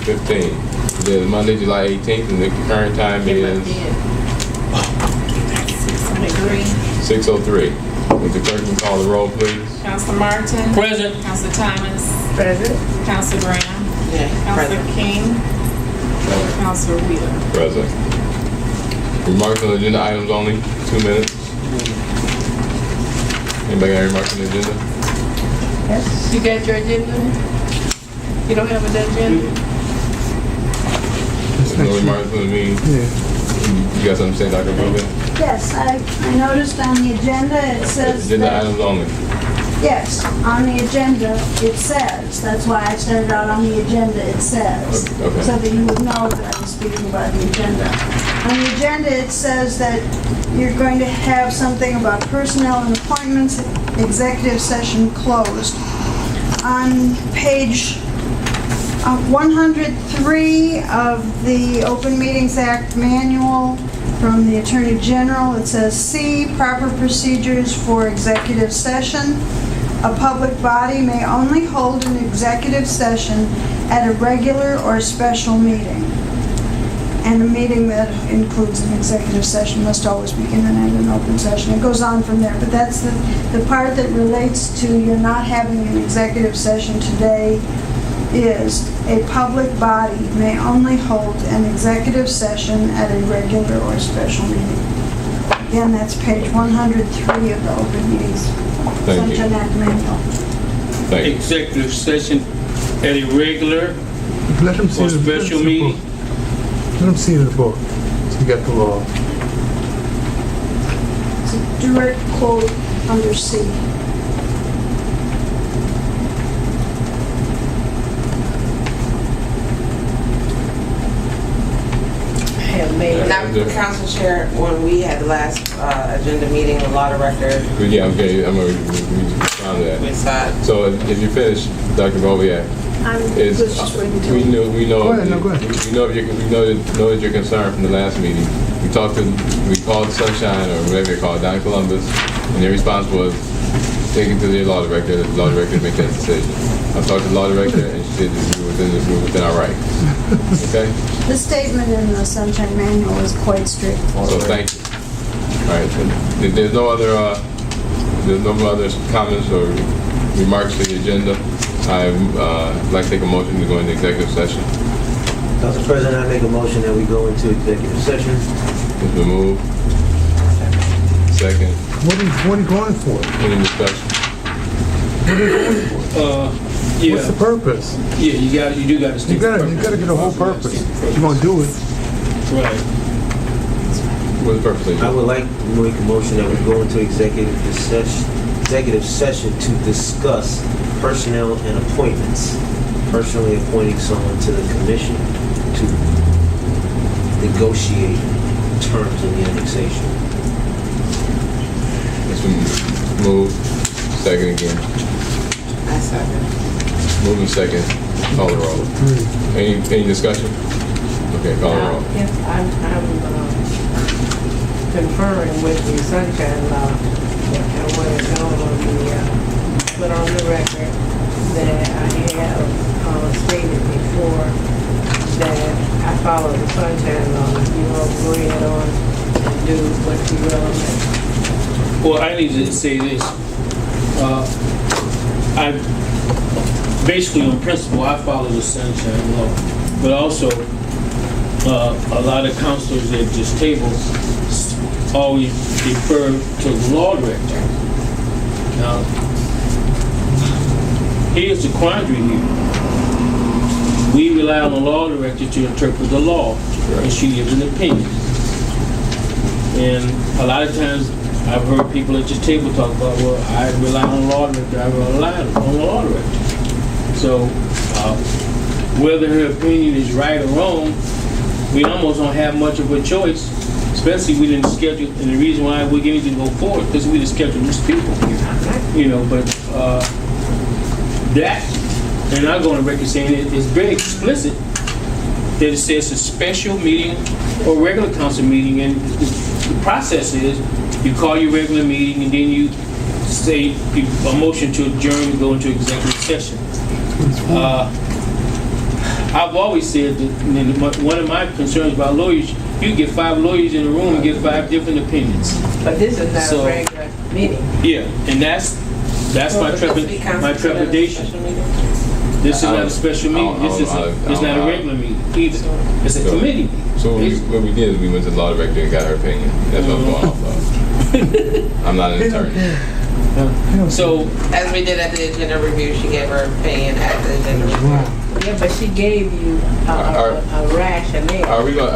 2015. It is Monday, July 18th, and the current time is 6:03. Would the clerk can call the roll, please? Councilor Martin. Present. Councilor Thomas. Present. Councilor Graham. Yeah. Councilor King. Councilor Wheeler. Present. Remarks on agenda items only, 2 minutes. Anybody got remarks on the agenda? Yes. You got your agenda? You don't have an agenda? No remarks on the meeting? You got something to say, Dr. Blochowiak? Yes, I noticed on the agenda it says Agenda that, items only. yes, on the agenda it says, that's why I started out on the agenda, it says, Okay. so that you would know that I was speaking about the agenda. On the agenda it says that you're going to have something about personnel and appointments, executive session closed. On page 103 of the Open Meetings Act manual from the Attorney General, it says, C, proper procedures for executive session. A public body may only hold an executive session at a regular or special meeting. And a meeting that includes an executive session must always begin and end in open session. It goes on from there, but that's the part that relates to you're not having an executive session today is a public body may only hold an executive session at a regular or special meeting. Again, that's page 103 of the Open Meetings Sunshine Act manual. Thank you. Executive session at a regular Let him see or the special book. meeting. Let him see the book. So you got the law. It's a direct quote under C. Now, Council Chair, when we had the last agenda meeting, the law director, Yeah, okay, I'm going to respond to that. we saw So if you finish, Dr. Blochowiak, I'm is just waiting till... we know Go ahead, no, go ahead. we know that your concern from the last meeting. We called Sunshine or whatever you call it, down in Columbus, and their response was take it to the law director. The law director make that decision. I talked to the law director, and she said that we're within our rights. Okay. The statement in the Sunshine Manual is quite straightforward. So thank you. All right. So there's no other comments or remarks to the agenda. I'd like to take a motion to go into executive session. Council President, I make a motion that we go into executive session. It's been moved. Second. What are you going for? Any discussion? What are you going for? What's the Yeah, purpose? yeah, you do got to You stick gotta to get the whole purpose. You're gonna do it. Right. What's the purpose? I would like to make a motion that we go into executive session to discuss personnel and appointments. Personally appointing someone to the commission to negotiate terms of the annexation. It's been moved. Second again. I second. Moving second. Call the roll. Any discussion? Okay, call the roll. Yes, I'm conferring with the Sunshine Law, and what is going on put on the record that I have stated before that I follow the Sunshine Law. You all go ahead on and do what you will. Well, I need to say this. I basically, on principle, I follow the Sunshine Law, but also a lot of councilors at this table always refer to the law director. Now, here's the quandary here. We rely on the law director to interpret the law, and she gives an opinion. And a lot of times, I've heard people at this table talk about, well, I rely on the law director, I rely on the law director. So, whether her opinion is right or wrong, we almost don't have much of a choice, especially we didn't schedule, and the reason why we're getting to go forward, because we didn't schedule these people. You know, but that, and I'm going to record saying it's very explicit that it says a special meeting or regular council meeting, and the process is you call your regular meeting and then you say a motion to adjourn to go into executive session. I've always said that one of my concerns about lawyers, you get 5 lawyers in a room and get 5 different opinions. But this is not So- a regular meeting. Yeah, and that's my trepidation. This is not a special meeting. This is it's not a regular meeting either. It's a committee meeting. So what we did is we went to the law director and got her opinion. That's what I'm going off of. I'm not an attorney. So As we did at the agenda review, she gave her opinion at the agenda review. Yeah, but she gave you a rationale. Are we going?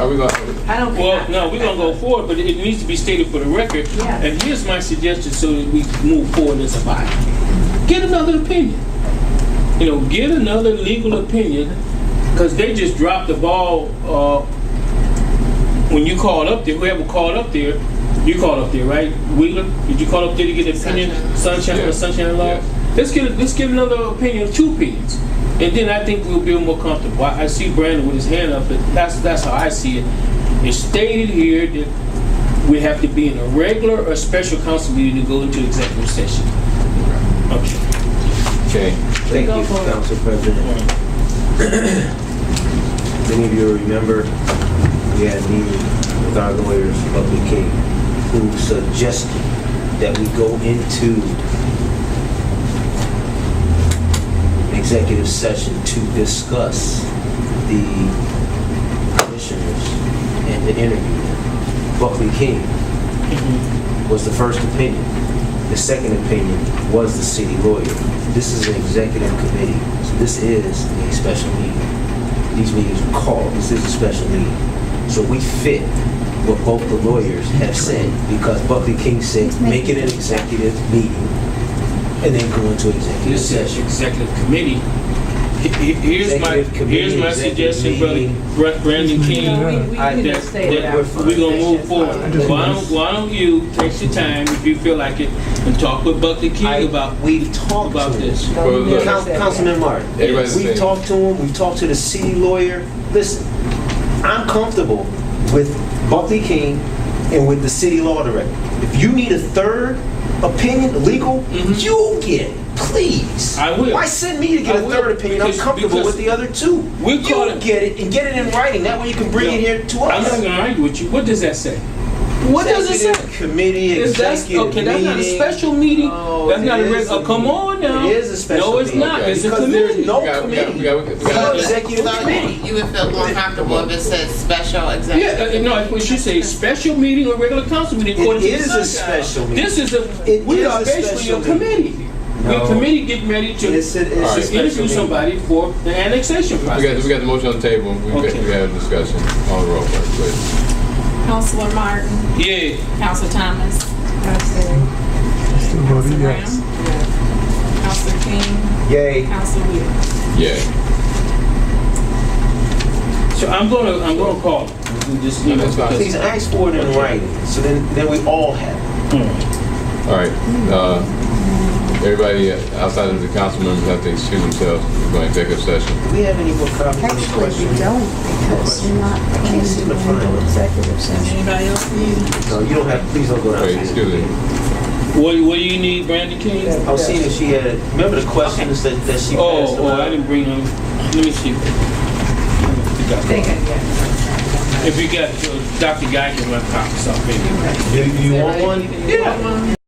I don't well, think. no, we're gonna go forward, but it needs to be stated for the record. Yeah. And here's my suggestion so that we move forward as a body. Get another opinion. Get another legal opinion, because they just dropped the ball when you called up there. Whoever called up there, you called up there, right? Wheeler, did you call up there to get an opinion? Sunshine Law. Yeah. Let's get another opinion, 2 opinions, and then I think we'll be more comfortable. I see Brandon with his hand up, but that's how I see it. It's stated here that we have to be in a regular or special council meeting to go into executive session. Okay. Okay. Thank you, Council President. Many of you remember we had a meeting with our lawyers, Buckley King, who suggested that we go into executive session to discuss the commissioners and the interview. Buckley King was the first opinion. The second opinion was the city lawyer. This is an executive committee, so this is a special meeting. These meetings are called, this is a special meeting. So we fit what both the lawyers have said, because Buckley King said, make it an executive meeting, and then go into executive This is session. executive committee. Here's my suggestion, brother Brandon King. We didn't say that. We're gonna move forward. Why don't you take your time, if you feel like it, and talk with Buckley King about We've talked about to him. this. No, we never said that. Councilman Martin, Everybody's we saying- talked to him, we talked to the city lawyer. Listen, I'm comfortable with Buckley King and with the city law director. If you need a third opinion, legal, you'll get it, please. I will. Why send me to get I a will, third opinion? I'm because- comfortable because with the other 2. we're You calling- get it and get it in writing. That way you can bring it here to I'm not us. gonna argue with you. What does that say? What does it say? Committee, executive Okay, that's not a meeting. special meeting. Oh, That's not a it is regular. Come on now. It is a special No, it's meeting. not. Okay. It's a Because committee. there's no We got- committee. we got- It's an executive So committee. you would feel more comfortable if it said special executive? Yeah, no, we should say special meeting or regular council meeting. It according to is the a sunshine. special meeting. This is It we is are a basically special a committee. We're a No. committee getting ready to It's a special interview meeting. somebody for the annexation process. We got the motion on the table. Okay. We had a discussion. On the roll, please. Councilor Martin, Yeah. Councilor Thomas, Still Councilor voted Brown, yes. Councilor King, Yay. Councilor Wheeler. Yeah. So I'm gonna call him. We just No, that's fine. Please ask for it in writing, so then we all have it. All right. Everybody outside of the council members have to excuse themselves. We're going to executive session. Do we have any more copies of the Actually, we questions? don't, because you're not planning seem to to go find into it. executive session. Anybody else need? No, you don't have, please don't go down. Wait, excuse me. What do you need, Brandon King? I was seeing if she had, remember the questions that she passed Oh, I around? didn't bring them. Let me see. I think I got it. If you got Dr. Guy can run copies off maybe. Do you want one? Yeah.